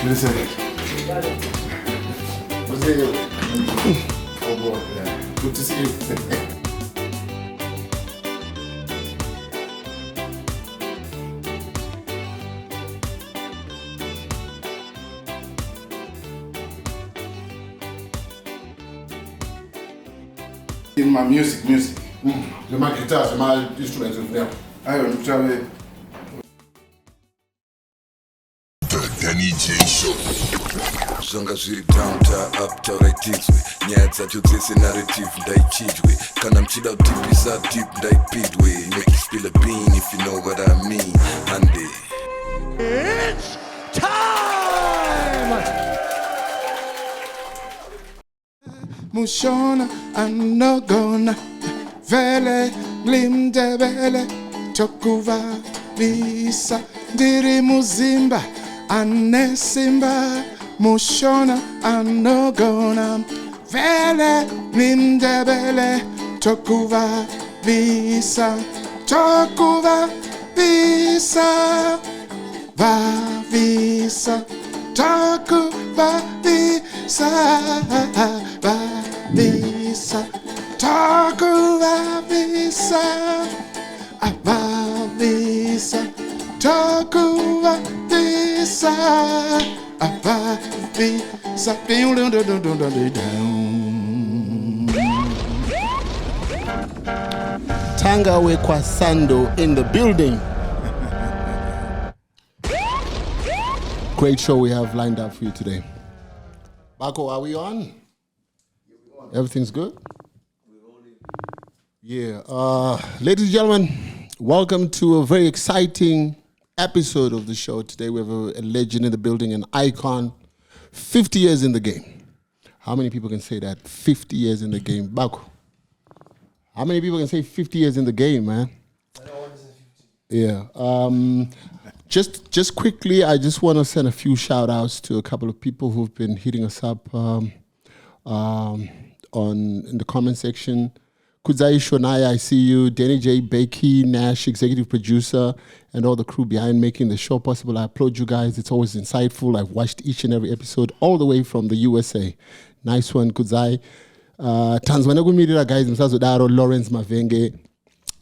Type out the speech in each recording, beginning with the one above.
Listen. What's it? Oh boy, yeah. Good to see you. In my music. My guitars, my instruments with them. I don't travel. Denny J Show. Zvanga zviri down to up tauraitigwe nyaya dzacho dzese narrative ndaichidwe kana mchida kutipisa deep ndaipidwe make you spill a bean if you know what I mean hande it's time. Mushona anogona vele glimdebele tokuva visa ndiri muzimba anesimba Mushona anogona vele glimdebele tokuva visa Varvisa tokuva visa Varvisa tokuva visa Varvisa tokuva visa Varvisa Tanga Wekwa Sando in the building. Great show we have lined up for you today. Bako, are we on? Everything's good? Yeah. Ladies and gentlemen, welcome to a very exciting episode of the show. Today we have a legend in the building, an icon, 50 years in the game. How many people can say that? 50 years in the game. Bako, how many people can say 50 years in the game, man? I don't want to say 50. Yeah. Just quickly, I just want to send a few shout outs to a couple of people who've been hitting us up in the comment section. Kudzai Shonaya, I see you. Denny J, Bakey, Nash, executive producer, and all the crew behind making the show possible. I applaud you guys. It's always insightful. I've watched each and every episode all the way from the USA. Nice one, Kudzai. Tanzania Gumirira guys, Msazodaro, Lawrence Mavenge.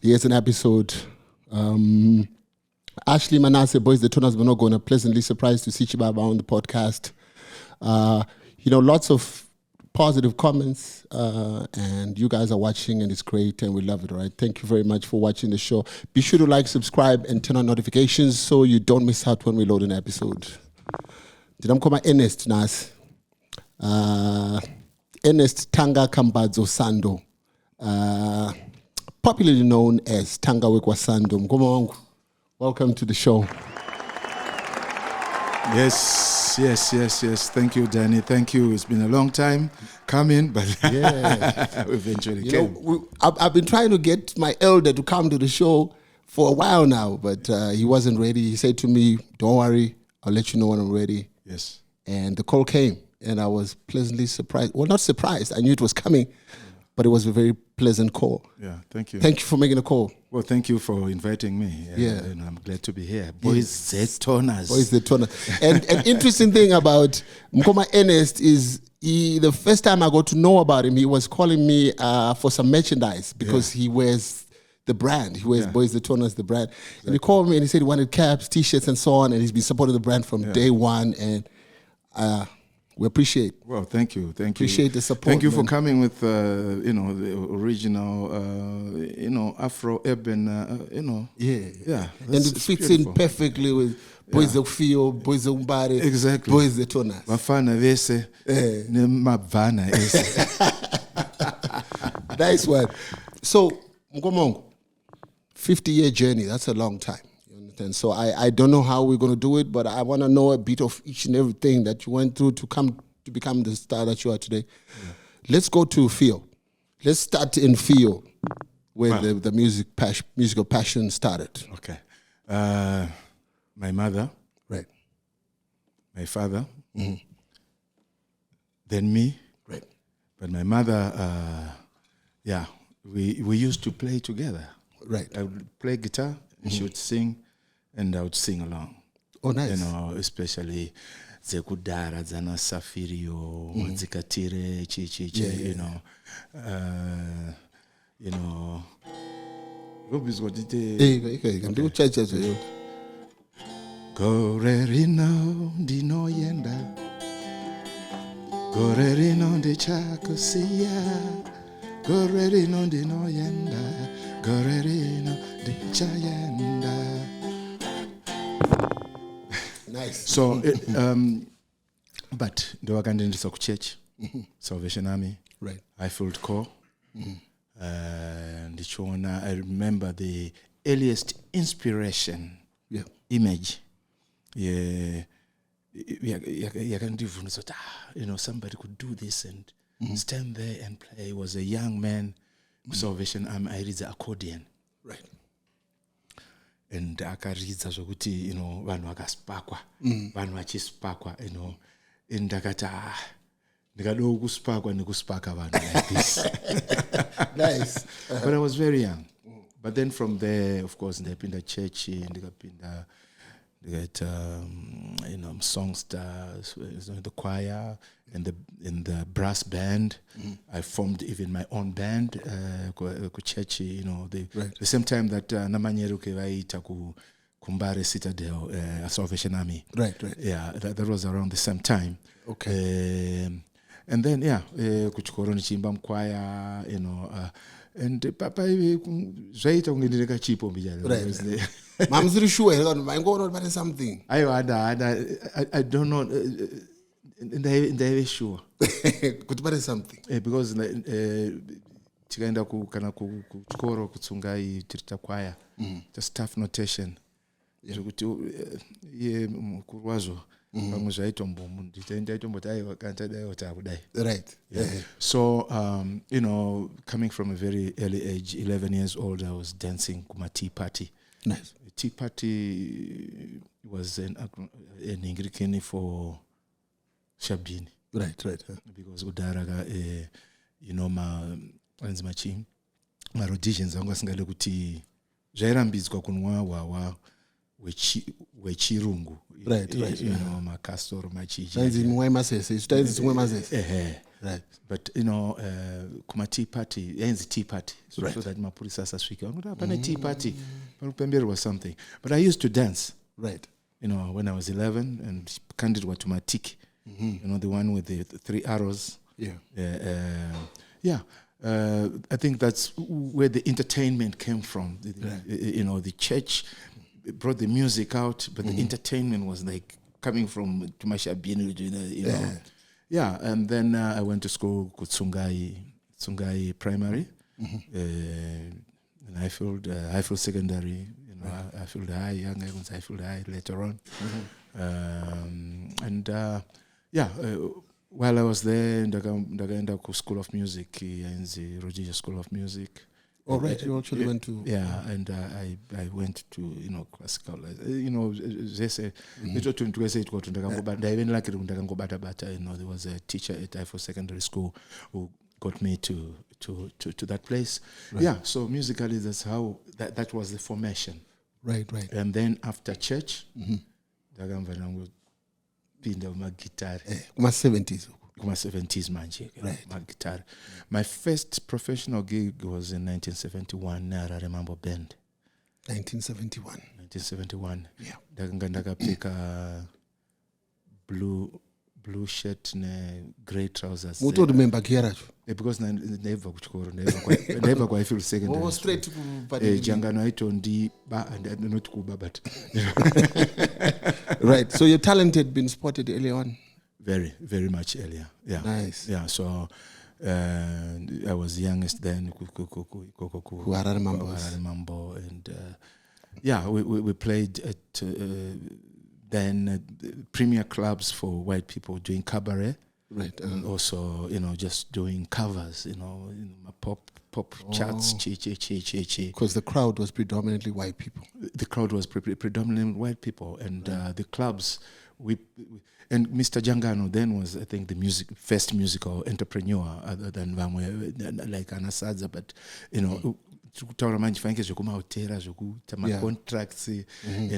Here's an episode. Ashley Manasseh, Boys the Toners Bonogona, pleasantly surprised to see Chibaba on the podcast. Lots of positive comments, and you guys are watching, and it's great, and we love it, all right? Thank you very much for watching the show. Be sure to like, subscribe, and turn on notifications so you don't miss out when we load an episode. Dinamkoma Ernest Nas. Ernest Tanga Wekwa Sando, popularly known as Tanga Wekwa Sando. Mkoma wangu, welcome to the show. Yes. Thank you, Danny. Thank you. It's been a long time coming, but yeah, we eventually came. I've been trying to get my elder to come to the show for a while now, but he wasn't ready. He said to me, "Don't worry, I'll let you know when I'm ready." Yes. And the call came, and I was pleasantly surprised. Well, not surprised. I knew it was coming, but it was a very pleasant call. Yeah, thank you. Thank you for making the call. Well, thank you for inviting me. Yeah. And I'm glad to be here. Boys the Toners. Boys the Toners. And an interesting thing about Mkoma Ernest is the first time I got to know about him, he was calling me for some merchandise because he wears the brand. He wears Boys the Toners, the brand. Exactly. And he called me and he said he wanted caps, T-shirts, and so on. And he's been supporting the brand from day one. And we appreciate. Well, thank you. Appreciate the support. Thank you for coming with, the original, Afro-urban, Yeah. And it fits in perfectly with Boys the Fio, Boys the Umbari, exactly. Boys the Toners. Bafana vese, ne mabvana ese. Nice one. So, Mkomongo, 50-year journey, that's a long time. And so I don't know how we're going to do it, but I want to know a bit of each and everything that you went through to become the star that you are today. Yeah. Let's go to Fio. Let's start in Fio, where the musical passion started. Okay. My mother. Right. My father. Mm-hmm. Then me. Right. But my mother, we used to play together. Right. I would play guitar, and she would sing, and I would sing along. Oh, nice. Especially dzekudhara dzana Safirio dzikatire you know Robi's got it do church as well. Gore rino ndinoyenda Gore rino ndichakusiya Gore rino ndinoyenda Gore rino ndichayenda. Nice. So but ndowakandendisa ku church Salvation Army, right. Highfield Corps. Ndichona, I remember the earliest inspiration image. Yakandivunisa that somebody could do this and stand there and play. He was a young man. Salvation Army, I read the accordion. Right. And akaridza zvokuti vanhu vakaspakwa vanhu vachisipakwa and ndakati ndikadawo kuspakwa nekuspaka vanhu like this. Nice. But I was very young. But then from there, of course, ndikapinda church, ndikapinda songsters, the choir and the brass band. I formed even my own band ku church, the same time that Namanyeruke vaita ku Kumbare Citadel, Salvation Army. Right. Yeah, that was around the same time. Okay. And then kuchikoro nichimba mkwaya, and papa zvaita kunge ndine kachipo mbijana. Mom's really sure I'm going on about something. I don't know. They sure. Could buy something. Because tikaenda kana kuchikoro kutsungai tirita kwaya. The staff notation. Zvekuti ye mukuru wazvo pamwe zvaitombomu nditaitomboti aiwa kantadaiwa takudai. Right. So coming from a very early age, 11 years old, I was dancing kuma tea party. Nice. Tea party was an Anglikini for Shabdini. Right. Because udaraga ma rhodesians anga singale kuti zvairambidzwa kunwa wawa wechirungu. Right. Makasoro machichi. Right. But kuma tea party, tea party, so that mapurisa asasvika. Pane tea party, panopemberwa something. But I used to dance. Right. When I was 11, and kandirwa to my tick. The one with the 3 arrows. I think that's where the entertainment came from. The church brought the music out, but the entertainment was like coming from Tumashabini, and then I went to school at Tsungai Primary, and Highfield Secondary, Highfield High, young Evans, Highfield High later on. While I was there, ndakaenda ku School of Music, the Rhodesia School of Music. Oh, right. You actually went to... and I went to, classical. They say, there was a teacher at Highfield Secondary School who got me to that place. Right. So musically, that's how, that was the formation. Right. And then after church, pinda guitar. Kuma 70s. Kuma 70s manje. Right. Guitar. My first professional gig was in 1971 Nara Remember Band. 1971. Yeah. Ndakapfeka blue shirt ne grey trousers. Muto remember kiaracho. Because never kuchikoro, never kwa Highfield Secondary. Oh, straight to jangano aito ndi ba and not kuba but. Right. So your talent had been spotted early on. Very, very much earlier. Yeah. Nice. Yeah. So I was youngest then. Harare Mambo, and we played at then premier clubs for white people doing cabaret. Right. And also, just doing covers. Pop charts. Because the crowd was predominantly white people. The crowd was predominantly white people, and the clubs and Mr. Jangano then was, I think, the first musical entrepreneur other than Vamwe, like Anasadza, but kutaura manje fanike zvekumahotera zvekuita contracts. You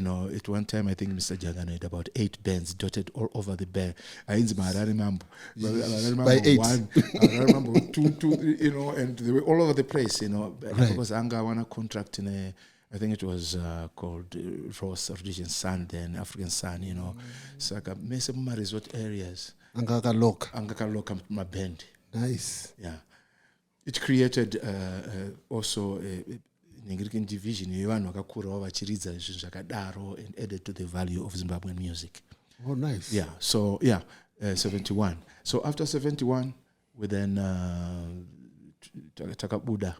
know, at one time I think Mr. Jagana had about 8 bands dotted all over the band. Ainzi Marari Mambo. By 8. Marari Mambo 2, you know, and they were all over the place, you know. Because Anga won a contract in I think it was called Ross Rhodesian Sun, then African Sun, you know. So I got many resort areas. Angaka Loka, my band. Nice. Yeah. It created also an Anglican division, and added to the value of Zimbabwean music. Oh, nice. Yeah. So, 71. So after 71, we then Takabuda,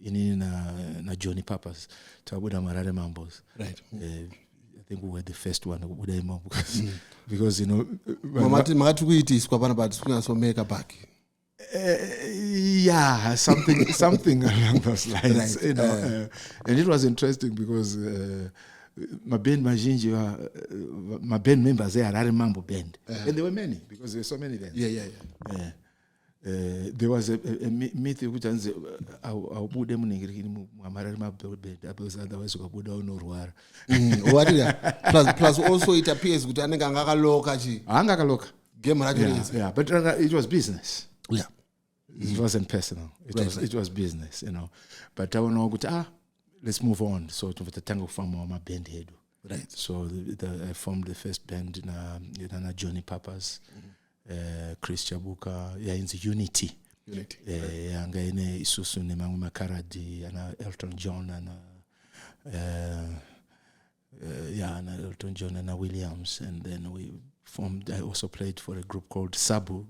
na Johnny Papas, Takabuda Marare Mambos. Right. I think we were the first one because you know. Yeah, something along those lines, right. You know, and it was interesting because my band my band members they are Mambo band, and there were many because there were so many bands. Yeah. There was a myth which was Abude Muningiri Mamarama band, otherwise Ukabuda no Plus also it appears good Angaka yeah, but it was business. Yeah. It wasn't personal. It was business, you know. But I know let's move on. So to the Tanga Wekwa my band head. Right. So I formed the first band in Johnny Papas, Chris Chabuka, in the Unity. Anga ine Isusu ne Mangwe Makaradi and Elton John and Elton John and Williams, and then we formed. I also played for a group called Sabu,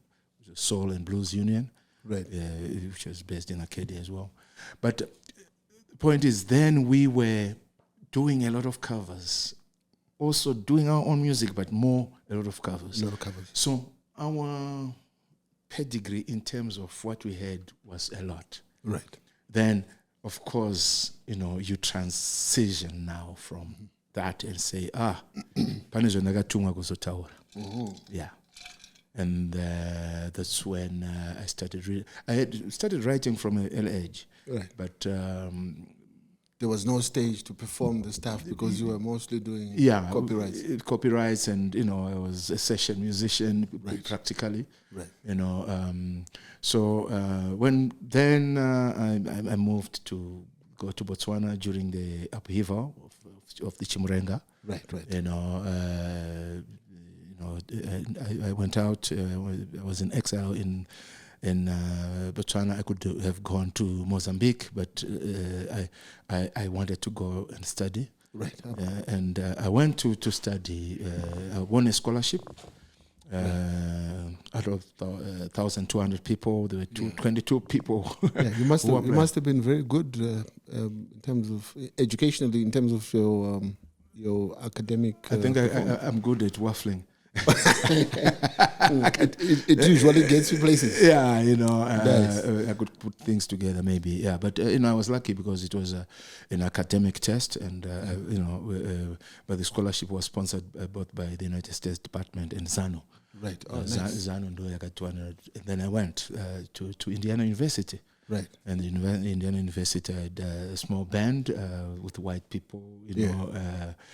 Soul and Blues Union, right? Which was based in Arcadia as well. But the point is, then we were doing a lot of covers, also doing our own music, but a lot of covers. So our pedigree in terms of what we had was a lot. Right. Then, of course, you know, you transition now from that and say, yeah. And that's when I started. I had started writing from an early age, right? But there was no stage to perform the stuff because you were mostly doing copyrights, and you know I was a session musician, right, practically, right? You know, so when then I moved to go to Botswana during the upheaval of the Chimurenga, right? You know. I went out. I was in exile in Botswana. I could have gone to Mozambique, but I wanted to go and study. Right. And I went to study. I won a scholarship. Out of 1,200 people, there were 22 people. Yeah, you must have been very good in terms of educationally, in terms of your academic. I think I'm good at waffling. it usually gets you places. Yeah, you know, I could put things together maybe. Yeah, but you know, I was lucky because it was an academic test, and you know, but the scholarship was sponsored both by the United States Department and ZANU. Right. Nice. ZANU ndo got 200, and then I went to Indiana University. Right. And Indiana University had a small band with white people, you know.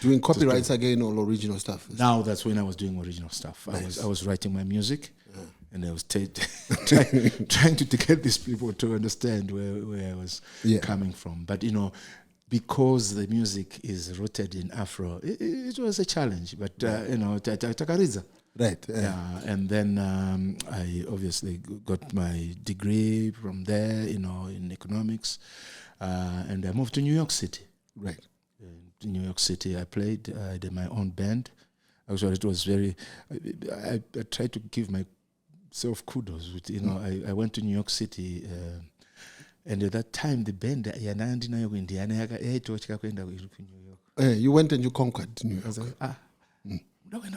Doing copyrights again or original stuff? Now that's when I was doing original stuff. Nice. I was writing my music, and I was trying to get these people to understand where I was coming from. But, you know, because the music is rooted in Afro, it was a challenge. But, you know, takariza. Right. Yeah, and then I obviously got my degree from there, you know, in economics, and I moved to New York City. Right. In New York City, I played. I did my own band. Actually, it was very. I tried to give myself kudos. With, you know, I went to New York City, and at that time the band you went and you conquered New York.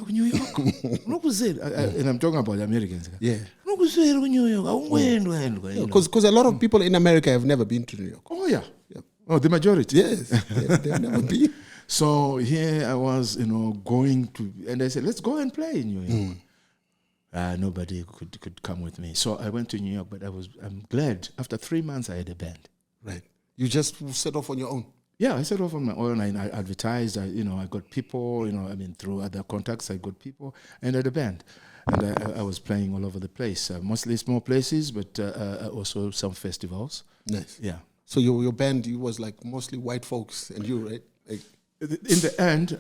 New York. And I'm talking about the Americans. Yeah. New York. Because a lot of people in America have never been to New York. Oh, yeah. Oh, the majority. Yes. They've never been. So here I was, you know, going to, and I said, let's go and play in New York. Nobody could come with me. So I went to New York, but I'm glad. After 3 months, I had a band. Right. You just set off on your own. Yeah, I set off on my own. I advertised. I got people. Through other contacts, I got people, and I had a band, and I was playing all over the place. Mostly small places, but also some festivals. Nice. Yeah. So your band, you was like mostly white folks, and you, right? Like, in the end,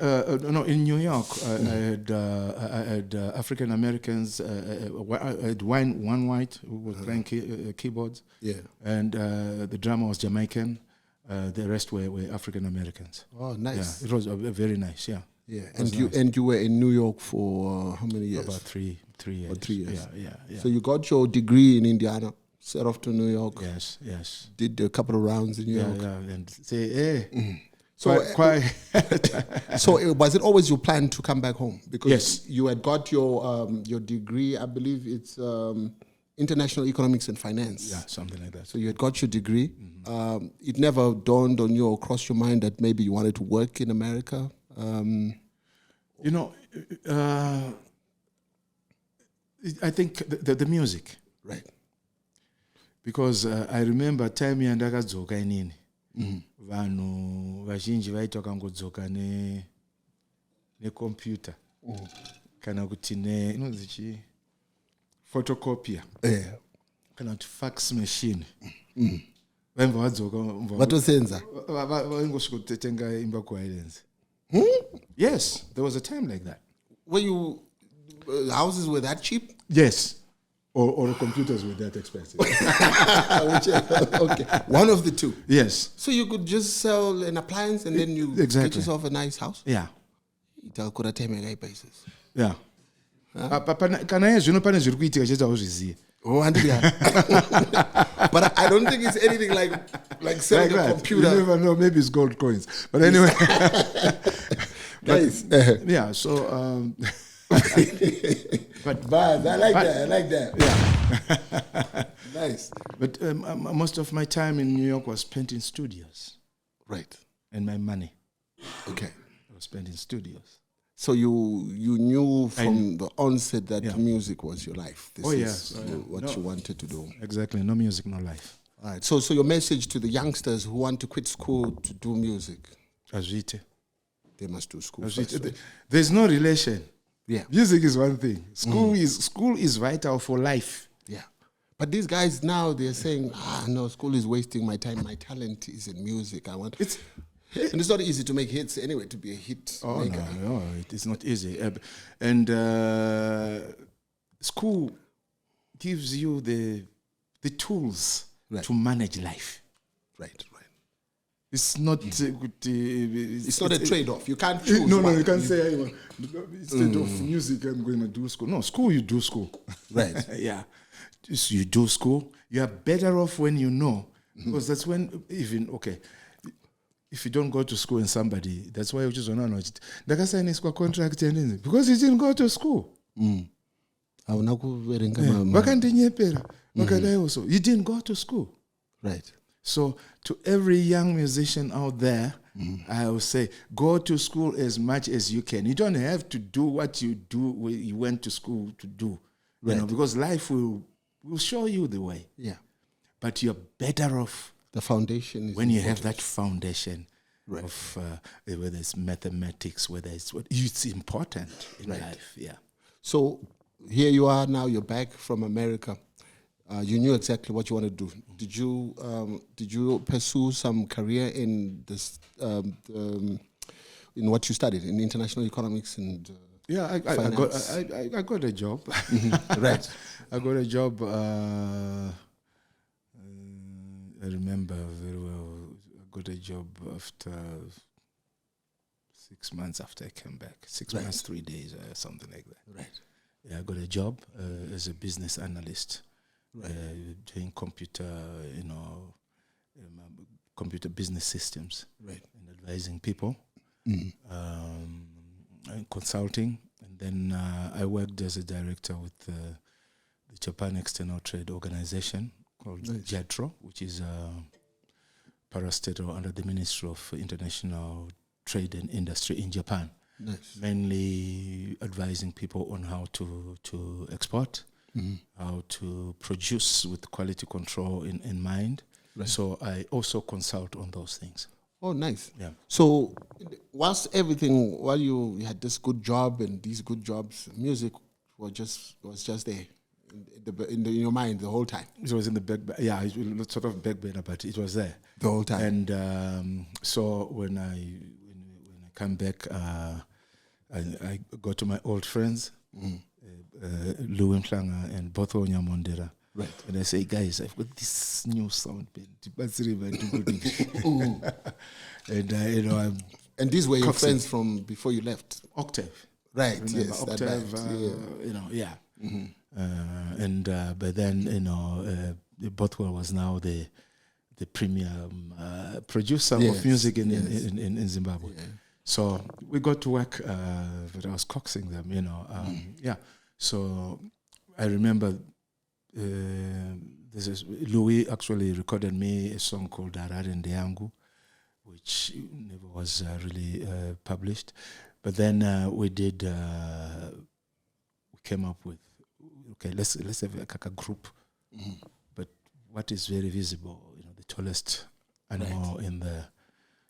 in New York, I had African Americans. I had one white who was playing keyboards. Yeah. And the drummer was Jamaican. The rest were African Americans. Oh, nice. Yeah, it was very nice. Yeah. Yeah. And you were in New York for how many years? About 3 years. About 3 years. Yeah. So you got your degree in Indiana, set off to New York. Yes. Did a couple of rounds in New York. Yeah, and say, hey. So, quite so was it always your plan to come back home? Because yes. You had got your degree, I believe it's International Economics and Finance. Yeah, something like that. So you had got your degree. It never dawned on you or crossed your mind that maybe you wanted to work in America? I think the music. Right. Because I remember time yandakadzoka inini. Vanhu vazhinji vaiti vakangodzoka necomputer kana kuti inonzi chii photocopier kana kuti fax machine vaimva vadzoka vatosenza vaingosvika kutotenga imba kuhighlands. Yes, there was a time like that. Were you houses were that cheap? Yes. Or computers were that expensive. Okay, one of the two. Yes. So you could just sell an appliance and then you get yourself a nice house? Yeah. Yeah. Kana zvino pane zviri kuitika chete hauzvizivi. But I don't think it's anything like selling a computer. You never know, maybe it's gold coins. But anyway. Nice. Yeah, so but I like that. Yeah. Nice. But most of my time in New York was spent in studios. Right. And my money. Okay. Was spent in studios. So you knew from the onset that music was your life. This is what you wanted to do. Exactly. No music, no life. All right. So your message to the youngsters who want to quit school to do music? Azvite. They must do school first, right? There's no relation. Yeah. Music is one thing. School is vital for life. Yeah. But these guys now, they're saying, no, school is wasting my time. My talent is in music. And it's not easy to make hits anyway, to be a hit maker. No, it is not easy. School gives you the tools to manage life. Right. It's not it's not a trade-off. You can't choose. No, you can't say instead of music I'm going to do school. No, school you do school. Right. Yeah. You do school. You are better off when you know. Because that's when if you don't go to school and somebody, that's why you just don't know. Ndakasainiswa contract and because you didn't go to school. Vakandinyepera. Also, you didn't go to school. Right. So to every young musician out there, I will say, go to school as much as you can. You don't have to do what you went to school to do. Right. Because life will show you the way. Yeah. But you're better off the foundation is when you important. have that foundation of whether it's mathematics, whether it's important in life. Yeah. So here you are now. You're back from America. You knew exactly what you wanted to do. Did you pursue some career in this in what you studied in international economics and I got a job. Right. I got a job. I remember very well. I got a job after 6 months after I came back. 6 months, 3 days, something like that. Right. Yeah, I got a job as a business analyst. Doing computer business systems, and advising people, and consulting, and then I worked as a director with the Japan External Trade Organization called JETRO, which is parastatal under the Ministry of International Trade and Industry in Japan. Nice. Mainly advising people on how to export. How to produce with quality control in mind, So I also consult on those things. Oh, nice. Yeah. So, while you had this good job and these good jobs, music was just there in your mind the whole time. It was in the back, yeah, it was sort of back burner, but it was there The whole time. And so when I come back, I go to my old friends, Louis Mhlanga and Botho Nyamondera. Right. And I say, guys, I've got this new sound band. And and these were your friends from before you left. Octave. Right. Remember Yes. Octave. Yeah. But then Bothwell was now the premier producer of music in Zimbabwe. Yeah. So we got to work, but I was coaxing them, Yeah. So I remember Louis actually recorded me a song called Harare Ndeyangu, which never was really published. But then we came up with, okay, let's have a group. Mm-hmm. But what is very visible, the tallest animal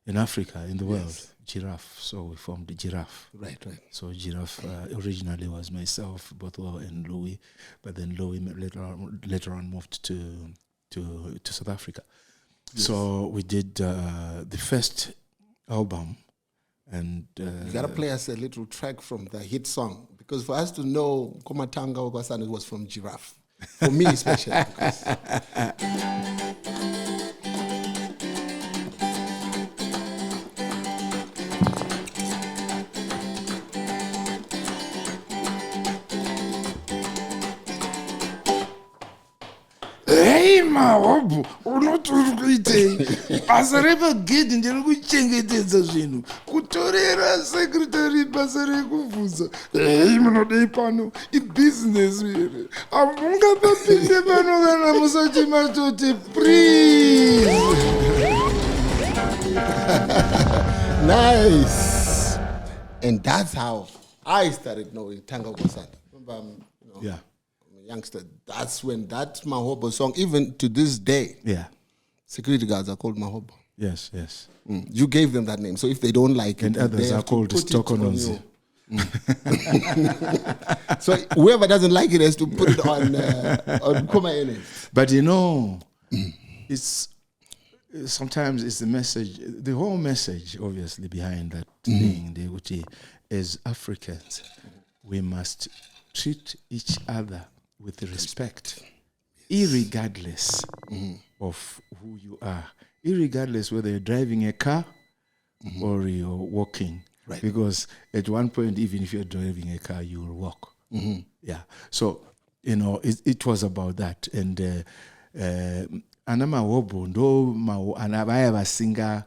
in Africa, in the world, giraffe. So we formed the Giraffe. Right. So Giraffe originally was myself, Bothwell and Louis, but then Louis later on moved to South Africa. Yes. So we did the first album. And you gotta play us a little track from the hit song, because for us to know Tanga Wekwa Sando was from Giraffe, for me especially. Hey Hobo, unoturikuitei basa repagedhi nderikuchengetedza zvinhu kutorera sekretary basa rekubvunza hei munodei pano ibusiness here hamungapapinde pano kana musati matoti please. Nice. And that's how I started knowing Tanga Wekwa Sando. Remember, yeah, youngster, that's my Hobo Song. Even to this day, security guards are called my Hobo. Yes. You gave them that name, so if they don't like and it, others are called Stokononzi. So whoever doesn't like it has to put it on Koma Ene. But it's sometimes it's the message, the whole message, obviously behind that thing. They would say, as Africans, we must treat each other with respect, irregardless of who you are, irregardless whether you're driving a car or you're walking. Right. Because at one point, even if you're driving a car, you will walk. Yeah. So, it was about that. And Anama Hobo, ndo anavaya vasinga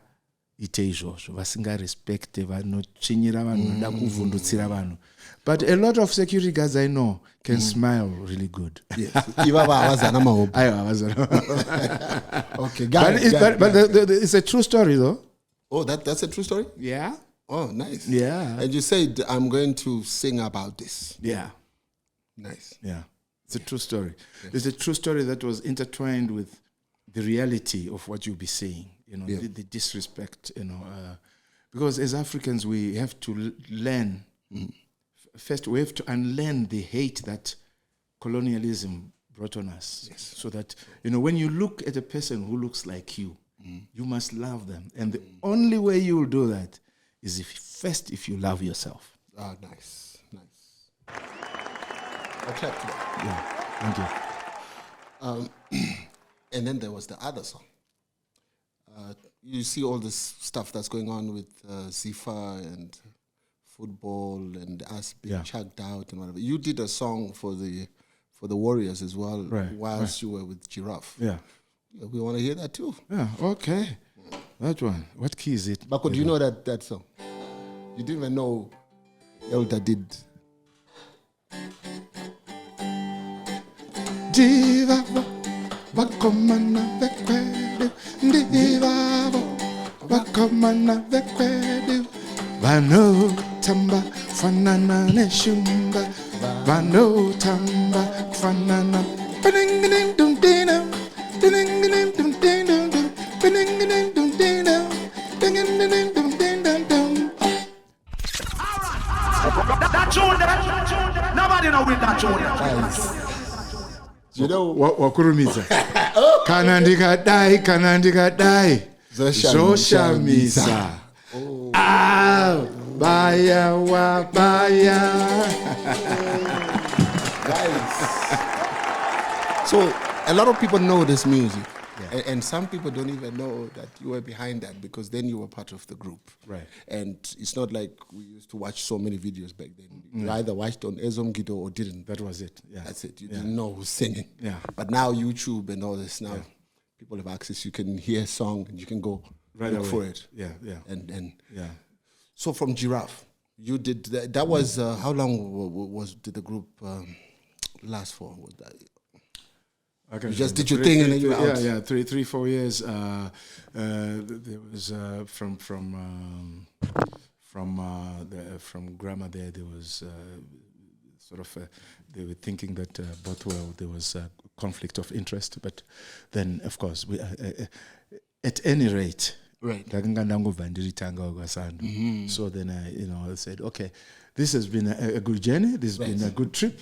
ite izvozvo, vasinga respect, vanochinyira vanhu, noda kuvhundutsira vanhu. But a lot of security guards I know can smile really good. Yes. Okay, but it's a true story, though. Oh, that's a true story? Yeah. Oh, nice. Yeah. And you said, I'm going to sing about this. Yeah. Nice. Yeah. It's a true story. Yes. It's a true story that was intertwined with the reality of what you'll be saying, the disrespect, because as Africans, we have to learn. First, we have to unlearn the hate that colonialism brought on us. Yes. So that, when you look at a person who looks like you, you must love them. And the only way you will do that is if you love yourself. Ah, nice. I'll clap to that. Yeah, thank you. And then there was the other song. You see all this stuff that's going on with Zifa and football and us being chugged out and whatever. You did a song for the Warriors as well, whilst you were with Giraffe. Yeah. We want to hear that too. Yeah, okay. That one. What key is it? Bako, do you know that song? You didn't even know Elder did. Divavo, vakomana vekwedu, divavo, vakomana vekwedu, vano tamba fanana neshumba, vano tamba fanana, ding ding dum ding dum ding dum ding dum. That tune there, nobody know with that tune. You know, wakurumidza kana ndikadai zoshamisa baya wabaya. so a lot of people know this music, and some people don't even know that you were behind that, because then you were part of the group. Right. And it's not like we used to watch so many videos back then. You either watched on Ezom Gido or didn't. That was it. Yeah. That's it. You didn't know who's singing. Yeah. But now YouTube and all this, now people have access. You can hear a song and you can go Right look away. for it. Yeah, yeah. And Yeah. so from Giraffe, you did that. That was how long did the group last for? Was that? Okay. You just did your thing and then you were out. Yeah, 4 years. There was from grammar there was sort of they were thinking that Bothwell there was a conflict of interest, but then of course we at any rate. Right. Tanga Wekwa Sando. So then I said, okay, this has been a good journey. This has been a good trip.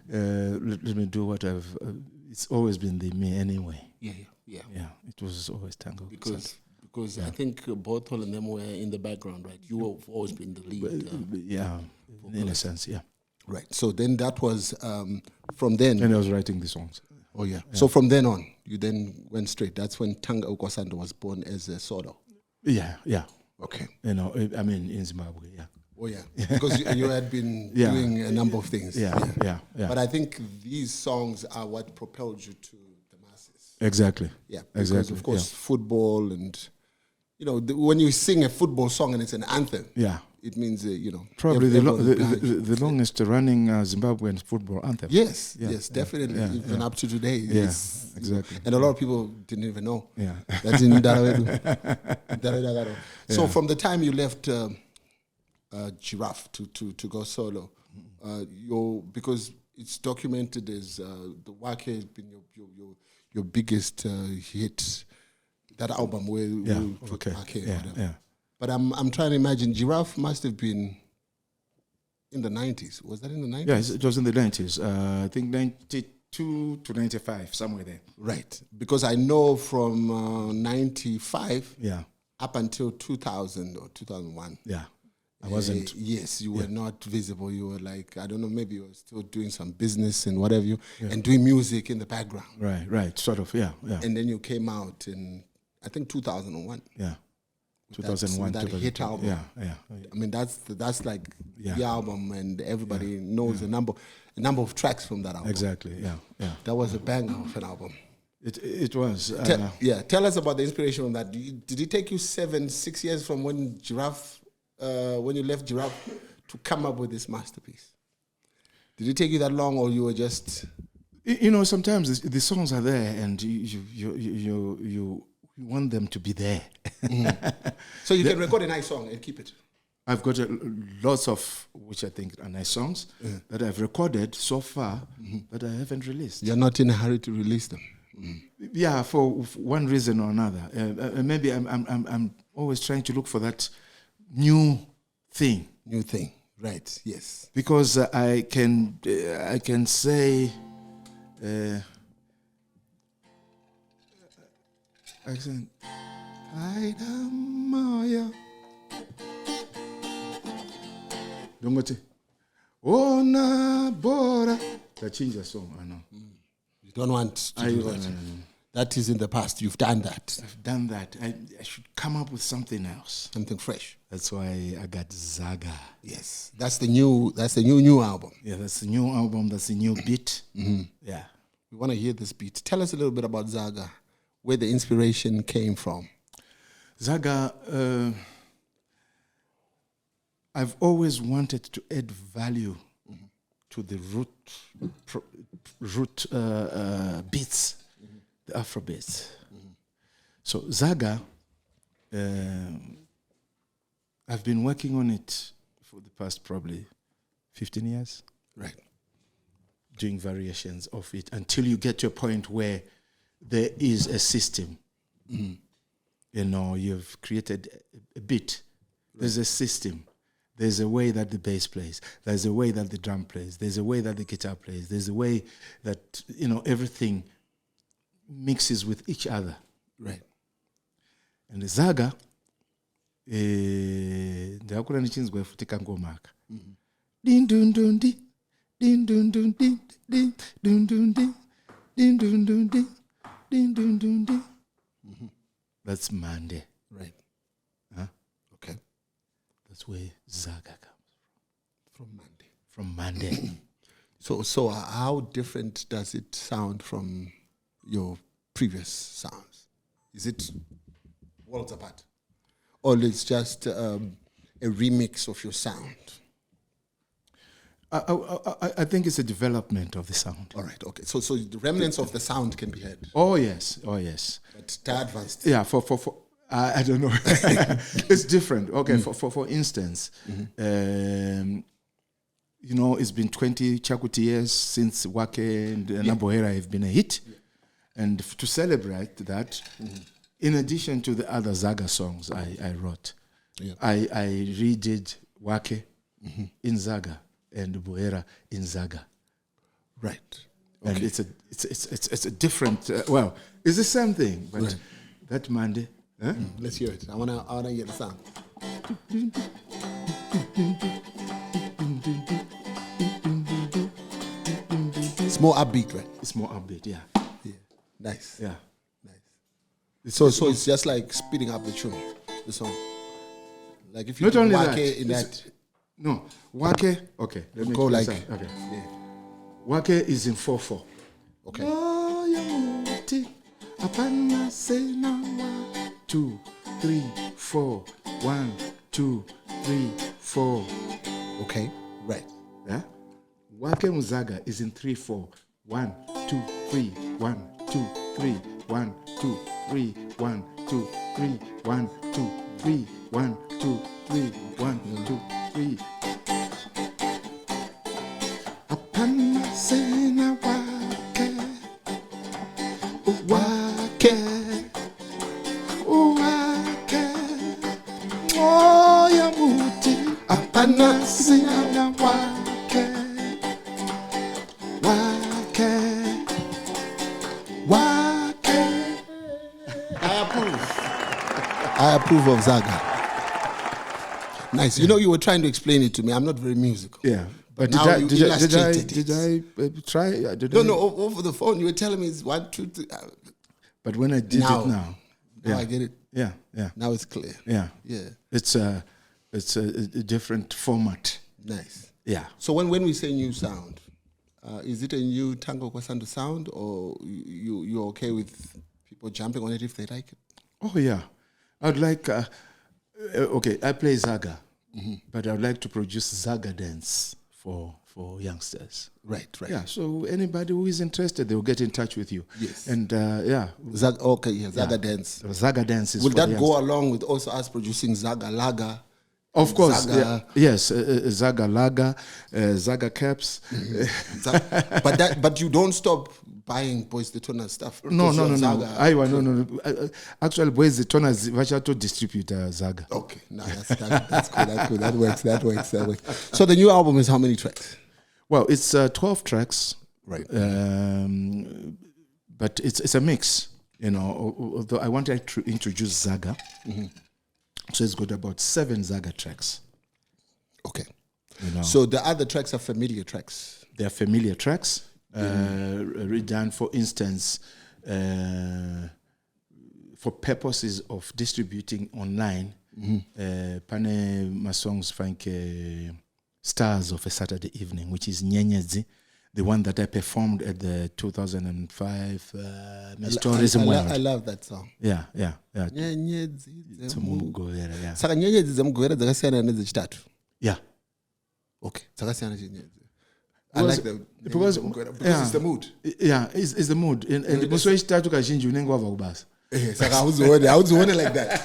Let me do what I've. It's always been me anyway. Yeah. It was always Tanga Wekwa Sando. Because I think both of them were in the background, right? You have always been the lead. In a sense, yeah. Right. So then that was from then. And I was writing the songs. Oh yeah. So from then on, you then went straight. That's when Tanga Wekwa Sando was born as a solo. Yeah. Okay. In Zimbabwe, yeah. Oh yeah. Because you had been doing a number of things. Yeah. But I think these songs are what propelled you to the masses. Exactly. Yeah. Because of course football and when you sing a football song and it's an anthem. Yeah. It means probably the longest running Zimbabwean football anthem. Yes, definitely. Even up to today. Yeah, exactly. And a lot of people didn't even know. Yeah. That's in Darawedu. So from the time you left Giraffe to go solo, because it's documented as the Wake has been your biggest hit. That album where you put Wake, whatever. But I'm trying to imagine, Giraffe must have been in the 90s. Was that in the 90s? Yes, it was in the 90s. I think 92 to 95, somewhere there. Right. Because I know from 95 up until 2000 or 2001. Yeah. I wasn't. Yes, you were not visible. You were like, I don't know, maybe you were still doing some business and whatever and doing music in the background. Right. Sort of, yeah. And then you came out in, I think, 2001. Yeah. 2001, that hit album. Yeah. I mean, that's like the album, and everybody knows a number of tracks from that album. Exactly. Yeah. That was a banger of an album. It was. Tell us about the inspiration from that. Did it take you 6 years from when you left Giraffe to come up with this masterpiece? Did it take you that long, or you were just? Sometimes the songs are there, and you want them to be there. So you can record a nice song and keep it. I've got lots of, which I think are nice songs, that I've recorded so far, but I haven't released. You're not in a hurry to release them. Yeah, for one reason or another. Maybe I'm always trying to look for that new thing. New thing, right? Yes. Because I can say. Accent. Dongote. Ona bora. That change the song, I know. You don't want to do that. No. That is in the past. You've done that. I've done that. I should come up with something else. Something fresh. That's why I got Zaga. Yes. That's the new album. Yeah, that's the new album. That's the new beat. Yeah. We want to hear this beat. Tell us a little bit about Zaga, where the inspiration came from. Zaga, I've always wanted to add value to the root beats, the Afro beats. So Zaga, I've been working on it for the past probably 15 years. Right. Doing variations of it until you get to a point where there is a system. you've created a beat. There's a system. There's a way that the bass plays. There's a way that the drum plays. There's a way that the guitar plays. There's a way that, everything mixes with each other. Right. And the Zaga, ndakura nichinzwa futi kangomaka. Din dun dun di, din dun dun di, din dun dun di, din dun dun di, din dun dun di. That's Monday. Right. Huh? Okay. That's where Zaga comes From Monday. from. Monday. So how different does it sound from your previous sounds? Is it worlds apart? Or it's just a remix of your sound? I think it's a development of the sound. All right, okay. So the remnants of the sound can be heard. Oh yes. But the advanced. Yeah, for I don't know. It's different. Okay, for instance, it's been 20 Chakuti years since Wake and Nabohera have been a hit. Yeah. And to celebrate that, in addition to the other Zaga songs I wrote, I redid Wake in Zaga and Bohera in Zaga. Right. Okay. And it's a different. It's the same thing, but that Monday. Huh? Let's hear it. I wanna hear the sound. It's more upbeat, right? It's more upbeat, yeah. Yeah. Nice. Yeah. Nice. So it's just like speeding up the tune, the song. Like if you not only Wake that, in that. No, Wake. Okay, let me go like. Okay. Yeah. Wake is in 4/4. Okay. 2, 3, 4. 1, 2, 3, 4. Okay. Right. Yeah. Wake Muzaga is in 3/4. 1, 2, 3. 1, 2, 3. 1, 2, 3. 1, 2, 3. 1, 2, 3. 1, 2, 3. 1, 2, 3. Apana sena wake, wake, oya muti. Apana sena wake, wake. I approve of Zaga. Nice. You know, you were trying to explain it to me. I'm not very musical. Yeah. But now you illustrated it. I try? No, over the phone you were telling me it's 1, 2, 3. But when I did Now. it now, Now I get it. yeah. Now it's clear. Yeah. Yeah. It's a different format. Nice. Yeah. So when we say new sound, is it a new Tanga Wekwa Sando sound, or you're okay with people jumping on it if they like it? Oh yeah, I'd like. Okay, I play Zaga, but I'd like to produce Zaga dance for youngsters. Right. Yeah. So anybody who is interested, they will get in touch with you. Yes. And Zaga dance. Zaga dance is. Will for that the go along with also us producing Zaga Laga? Of course, Zaga. yes, Zaga Laga, Zaga caps. But you don't stop buying Boys the Toner stuff. No. Zaga. No. Actually, Boys the Toner to distribute Zaga. Okay, no, that's cool. That works. So the new album is how many tracks? Well, it's 12 tracks, Right. but it's a mix. Although I wanted to introduce Zaga. So it's got about 7 Zaga tracks. Okay. So the other tracks are familiar tracks. They are familiar tracks. Redone, for instance, for purposes of distributing online. Pane my songs find Stars of a Saturday Evening, which is Nyenyezi, the one that I performed at the 2005 Miss Tourism World. I love that song. Yeah. Nyenyezi Tsamugovera, yeah. Saka nyenyezi dzemugwera dzakasiyana nedzechitatu. Yeah. Okay. Dzakasiyana nyenyezi. I like the because it's the mood. Yeah, it's the mood. And muso wechitatu kazhinji unenge wabva kubasa. Saka haudzione like that.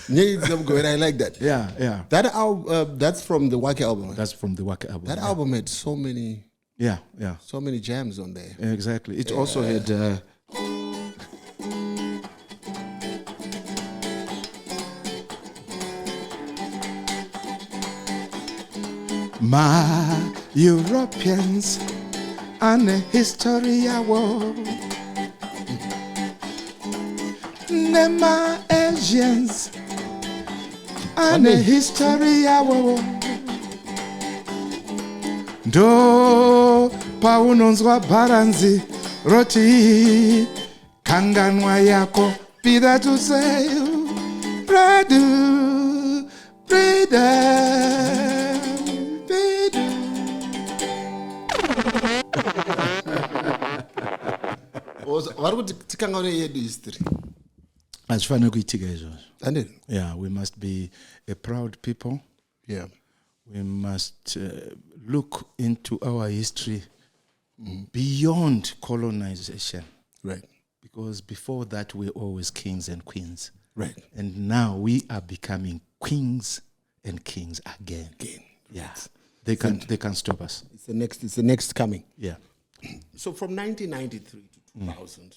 I like that. Yeah. That album, that's from the Wake album. That's from the Wake album. That album had so many. Yeah. So many jams on there. Exactly. It also had. Ma Europeans and a history war. Nema Asians and a history war. Do paunonzwa baranzi roti kanganwa yako pida to say Bradu What would Tanga Wekwa history? Asifane kuyitika izvo. And it? Yeah, we must be a proud people. Yeah. We must look into our history beyond colonization. Right. Because before that, we're always kings and queens. Right. And now we are becoming queens and kings again. Yeah. They can't stop us. It's the next coming. Yeah. So from 1993 to 2000,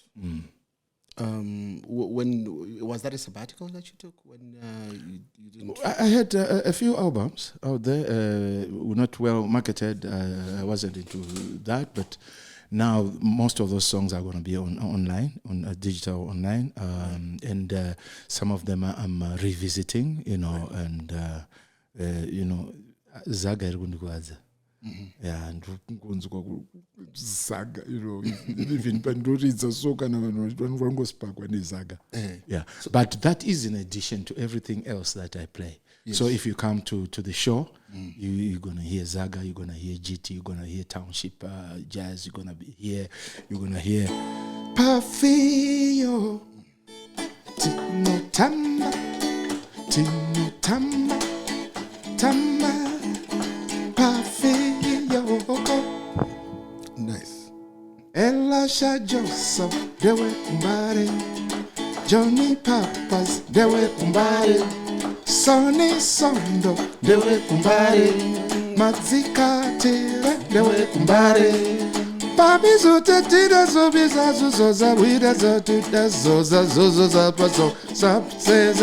when was that a sabbatical that you took? When you didn't? I had a few albums out there, not well marketed. I wasn't into that, but now most of those songs are going to be online, on digital online, and some of them I'm revisiting, and Zaga irikundikwadza. Yeah, and Zaga, even Pandoridza so kana vanhu vangosparkwa neZaga. Yeah, but that is in addition to everything else that I play. Yes. So if you come to the show, you're gonna hear Zaga, you're gonna hear GT, you're gonna hear Township Jazz, you're gonna hear Pafio, Tino Tamba, Tamba, Pafio. Nice. Elisha Joseph, dewe kumbare. Johnny Papas, dewe kumbare. Sonny Sondo, dewe kumbare. Mazika Tira, dewe kumbare. Papi zute tida zobiza zuzoza wida zotuda zoza paso sap se.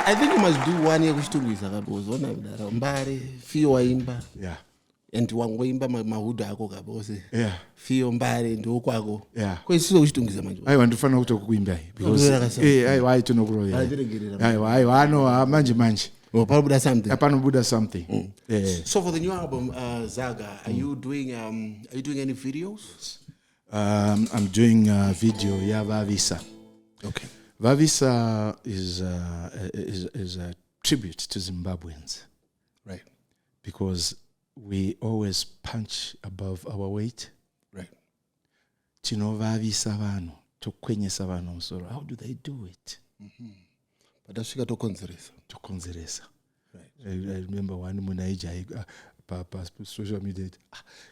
I think you must do one year which took Mbari, Fio Waimba. Yeah. And Wangwaimba Mahuda ako kabose. Yeah. Fio Mbari and Okwago. Yeah. Kwesizo which took Zamaju. I want to find out kuimba because I why to know grow. I didn't get it. I know manji. Oh, Buddha something. Apano Buddha something. Yeah. So for the new album, Zaga, are you doing any videos? I'm doing a video, Varvisa. Okay. Varvisa is a tribute to Zimbabweans. Right. Because we always punch above our weight. Right. Tinovavisa vanhu, tokwenyesa vanhu musoro. How do they do it? But that's to Tokonzeresa. Right. I remember one munaija social media.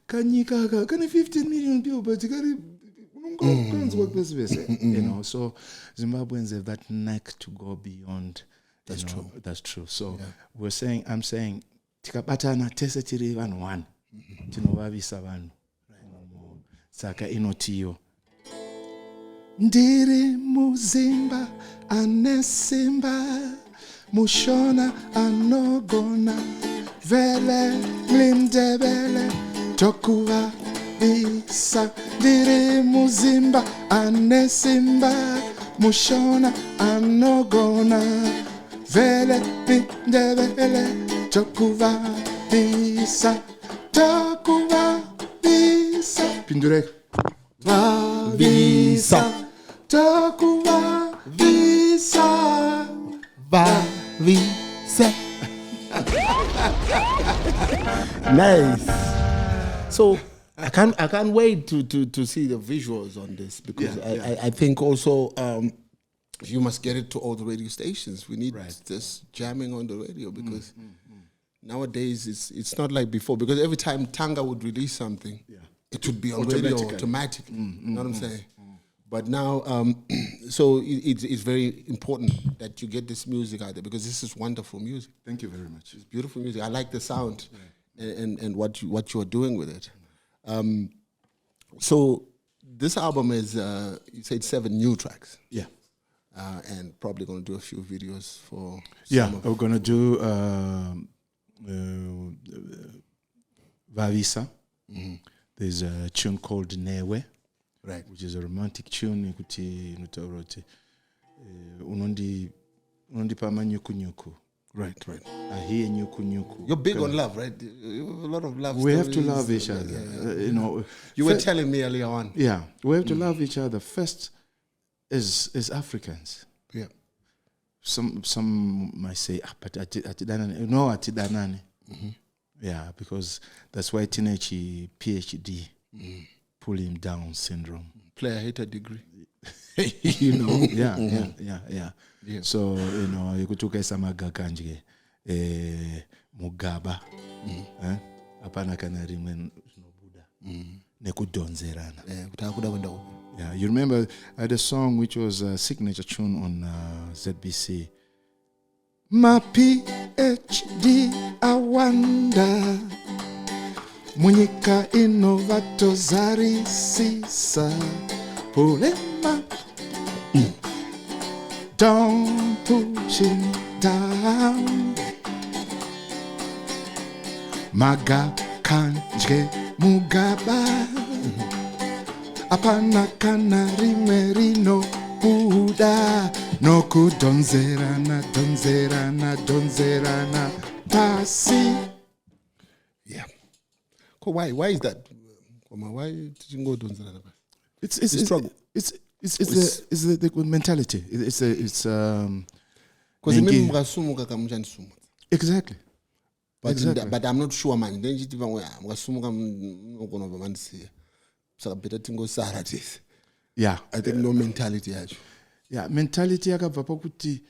Kanyika, can 15 million people, but so Zimbabweans have that knack to go beyond. That's true. That's true. So I'm saying, tikabatana tese tiri vanhu one. Tinovavisa vanhu. Saka inotiyo. Ndiri muzimba anesimba mushona anogona vele mlindebele tokuva visa ndiri muzimba anesimba mushona anogona vele mlindebele tokuva visa pindureka Visa. Takuva visa. Varvisa. Nice. So I can't wait to see the visuals on this because I think also you must get it to all the radio stations. We need this jamming on the radio because nowadays it's not like before, because every time Tanga would release something, it would be on radio automatically. You know what I'm saying? But now, so it's very important that you get this music out there because this is wonderful music. Thank you very much. It's beautiful music. I like the sound and what you are doing with it. So this album is, you said 7 new tracks. Yeah. and probably going to do a few videos for. We're gonna do Varvisa. There's a tune called Newe, Right. which is a romantic tune. Kuti inotaura kuti unondipa manyuku. Right. I hear nyuku. You're big on love, right? You have a lot of love. We have to stories. love each other. Yeah. You were telling me earlier on. Yeah, we have to love each other first as Africans. Yeah. Some might say, but atidanani. No, atidanani. Yeah, because that's why teenage PhD pull him down syndrome. Player hater degree. Yeah. So ikutuka isamaga kanje mugaba apana kana rimwe nobuda nekudonzerana. Yeah, you remember I had a song which was a signature tune on ZBC. My PhD awanda munyika inovato zarisisa pulema. Don't push him down. Maga kanje mugaba apana kana rimerino buda no kudonzerana donzerana pasi. Yeah. Why is that? Why did you go to Donzerana? It's a struggle. It's the mentality. It's exactly. But I'm not sure, man. Then you yeah, I think no mentality actually. Yeah, mentality yakabva pakuti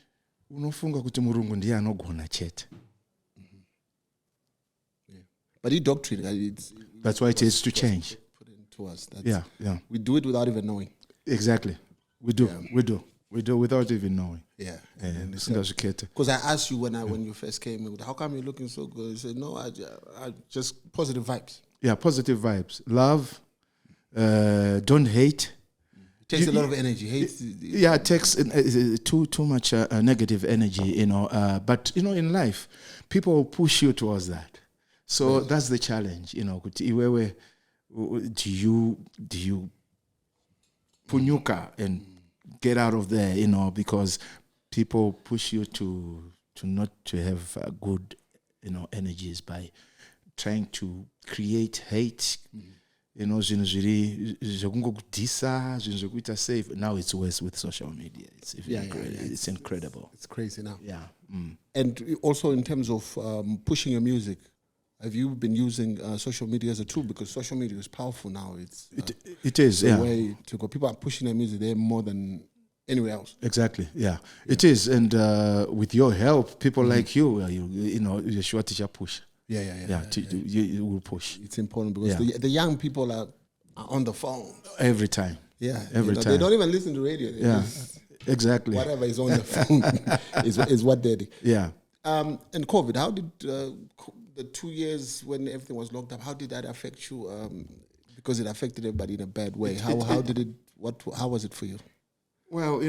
unofunga kuti murungu ndiye anogona chete. But the doctrine, that's why it has to change. Put into us. Yeah. We do it without even knowing. Exactly. We do without even knowing. Yeah. Because I asked you when you first came, how come you're looking so good? You said, no, I just positive vibes. Yeah, positive vibes. Love. Don't hate. It takes a lot of energy. Hate. Yeah, it takes too much negative energy, But in life, people will push you towards that. So that's the challenge, Do you punyuka and get out of there, because people push you to not to have good, energies by trying to create hate. Now it's worse with social media. It's incredible. It's crazy now. Yeah. And also in terms of pushing your music, have you been using social media as a tool? Because social media is powerful now. It is a way to go. People are pushing their music there more than anywhere else. Exactly. Yeah. It is. And with your help, people like you, you're sure to push. Yeah. You will push. It's important because the young people are on the phone every time. Yeah, every time. They don't even listen to radio. Exactly. Whatever is on the phone is what they do. Yeah. And COVID, how did the 2 years when everything was locked up, how did that affect you? Because it affected everybody in a bad way. How was it for you? Well,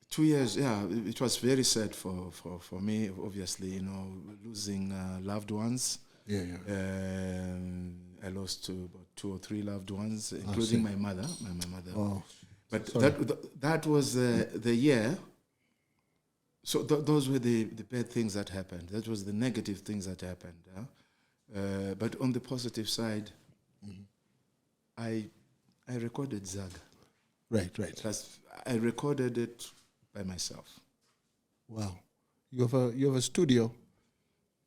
2 years, it was very sad for me, obviously, losing loved ones. Yeah. I lost about 2 or 3 loved ones, including my mother. My mother. Oh, but that was the year. So those were the bad things that happened. That was the negative things that happened. But on the positive side, I recorded Zaga. Right. I recorded it by myself. Wow. You have a studio.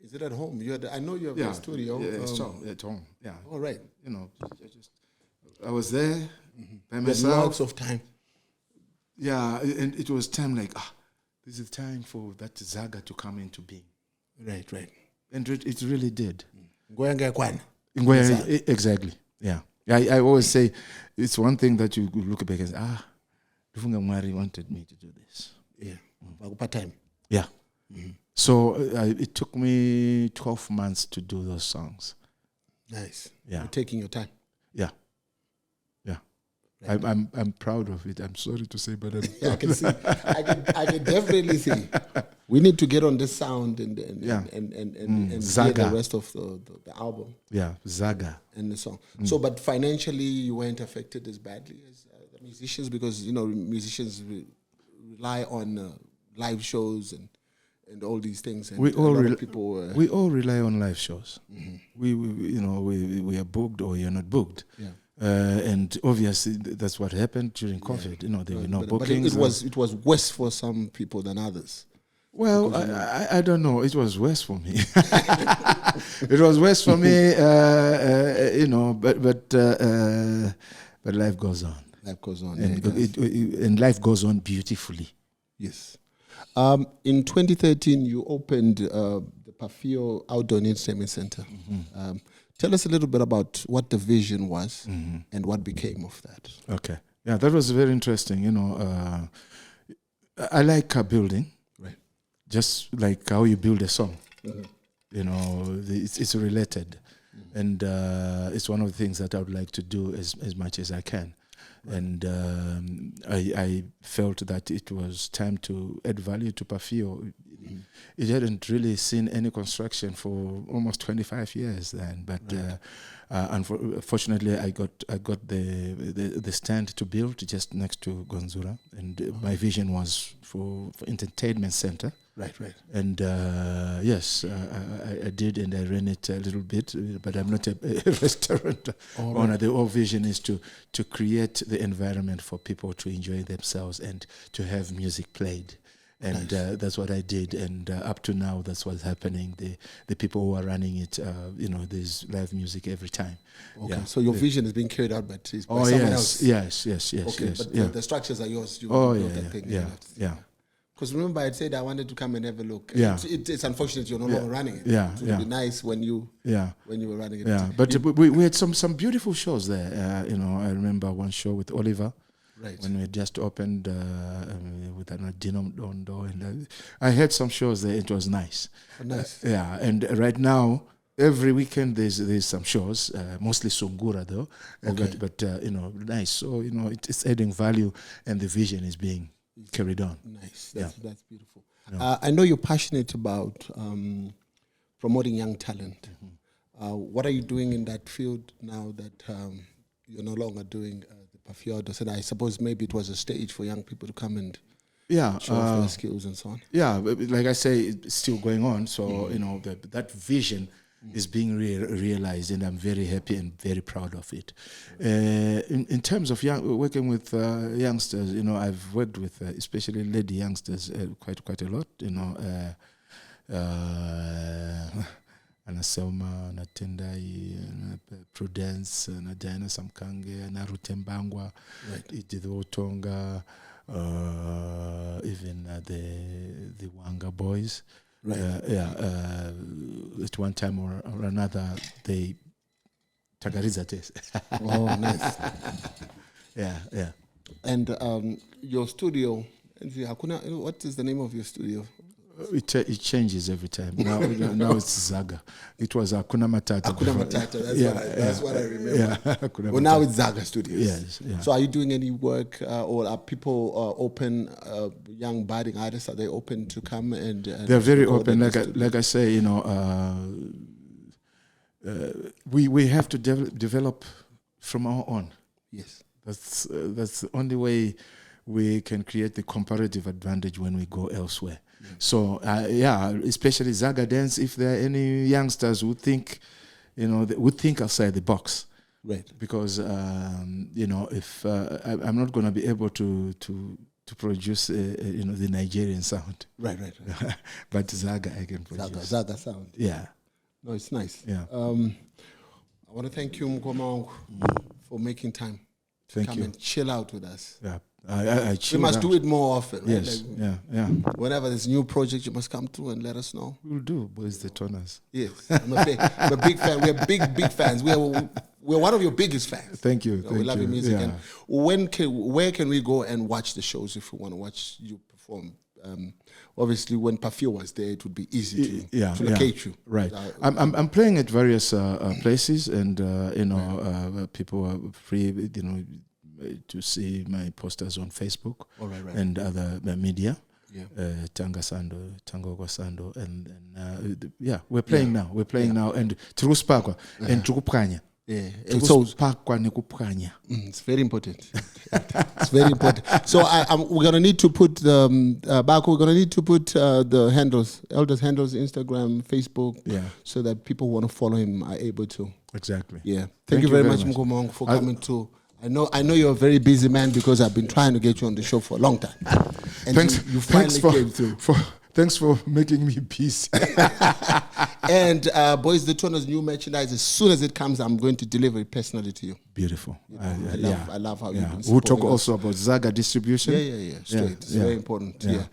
Is it at home? I know you have a studio. Yeah, at home. Yeah. All right. I was there by myself. You had lots of time. Yeah, and it was time like, this is time for that Zaga to come into being. Right. And it really did. Exactly. Exactly. Yeah. I always say it's one thing that you look back and say, Lufunga Mwari wanted me to do this. Yeah. Part time. Yeah. Mm-hmm. So it took me 12 months to do those songs. Nice. Yeah. You're taking your time. Yeah. I'm proud of it. I'm sorry to say, but Yeah, I can see. I can definitely see. We need to get on this sound and hear the Zaga. rest of the album. Yeah, Zaga. And the song. So, but financially, you weren't affected as badly as the musicians, because musicians rely on live shows and all these things. And We all people. We all rely on live shows. Mm-hmm. We are booked or you're not booked. Yeah. And obviously that's what happened during COVID. There were no bookings. But it was worse for some people than others. Well, I don't know. It was worse for me. It was worse for me, but life goes on. Life goes on, and life goes on beautifully. Yes. In 2013, you opened the Pafio Outdoor Entertainment Center. Mm-hmm. Tell us a little bit about what the vision was and what became of that. Okay. Yeah, that was very interesting. I like building. Right. Just like how you build a song. It's related. Mm-hmm. And it's one of the things that I would like to do as much as I can. Right. And I felt that it was time to add value to Pafio. Mm-hmm. It hadn't really seen any construction for almost 25 years then, but unfortunately I got the stand to build just next to Gonzura, and my vision was for entertainment center. Right. And yes, I did, and I ran it a little bit, but I'm not a restaurant owner. The whole vision is to create the environment for people to enjoy themselves and to have music played. And that's what I did, and up to now, that's what's happening. The people who are running it, there's live music every time. Okay, yeah. So your vision is being carried out by someone else. Yes. Okay, yes, but the structures are yours. You built that thing. Yeah. Because remember, I said I wanted to come and have a look. Yeah. It's unfortunate you're no longer running it. Yeah. It would be nice when you were running it. Yeah, but we had some beautiful shows there. I remember one show with Oliver. Right. When we just opened with an Dino Dondo, and I had some shows there. It was nice. Oh, nice. Yeah, and right now every weekend there's some shows, mostly Sungura though. Okay. But nice. So it's adding value, and the vision is being carried on. Nice. That's beautiful. Yeah. I know you're passionate about promoting young talent. Mm-hmm. What are you doing in that field now that you're no longer doing? And I suppose maybe it was a stage for young people to come and show off their skills and so on. Yeah, like I say, it's still going on. So that vision is being realized, and I'm very happy and very proud of it. In terms of working with youngsters, I've worked with especially lady youngsters quite a lot. Ana Selma, na Tendai, Prudence, na Diana Samkange, na Rutembangwa, Ididho Tonga, even the Wanga boys. Right. At one time or another, they Tagariza test. Oh, nice. Yeah. And your studio, what is the name of your studio? It changes every time. Now it's Zaga. It was Hakuna Matata. Hakuna Matata. That's what I remember. Yeah, well, now it's Zaga Studios. Yes. Yeah. So, are you doing any work, or are people open? Young budding artists, are they open to come and they're very open. Like I say, we have to develop from our own. Yes, that's the only way we can create the comparative advantage when we go elsewhere. So especially Zaga Dance, if there are any youngsters who think, would think outside the box, right? Because if I'm not going to be able to produce the Nigerian sound, right. but Zaga I can produce. Zaga sound. Yeah. No, it's nice. Yeah. I want to thank you, Mkoma, for making time to come and chill out with us. Yeah. We must do it more often. Right? Yes, yeah. Whenever there's a new project, you must come through and let us know. We'll do, boys, the toners. Yes, I'm a big fan. We're big fans. We're one of your biggest fans. Thank you. We love your music. Yeah. And where can we go and watch the shows if we want to watch you perform? Obviously, when Pafio was there, it would be easy to locate you. Right. I'm playing at various places, and people are free. to see my posters on Facebook Right. and other media. Yeah. Tanga Wekwa Sando, and we're playing now. We're playing now, and Truspakwa and Trukupkanya. Yeah, and so it's very important. It's very important. So we're gonna need to put Bako. We're gonna need to put the handles, Elders handles, Instagram, Facebook, so that people who want to follow him are able to. Exactly. Yeah. Thank you very much, Mkomong, for coming to. I know you're a very busy man because I've been trying to get you on the show for a long time. And you finally came through. Thanks for making me busy. And boys, the Tona's new merchandise, as soon as it comes, I'm going to deliver it personally to you. Beautiful. I love how you. We'll talk also about Zaga distribution. Yeah. Straight. It's very important. Yeah.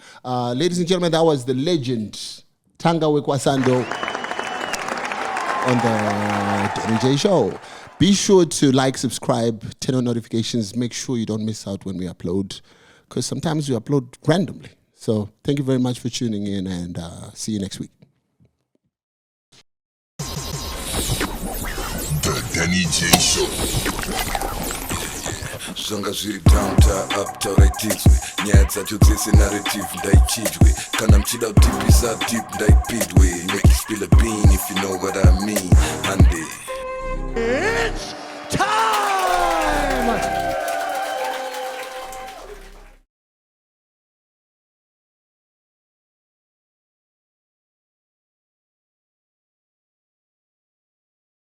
Ladies and gentlemen, that was the legend Tanga Wekwa Sando on the Denny J Show. Be sure to like, subscribe, turn on notifications. Make sure you don't miss out when we upload, because sometimes we upload randomly. So thank you very much for tuning in, and see you next week. The Denny J Show. Zvanga zviri downtown uptown raitidzwe nyaya dzacho dzese narrative ndaichidwe kana mchida kutipisa deep ndaipidwe make you spill a bean if you know what I mean. Hande It's time!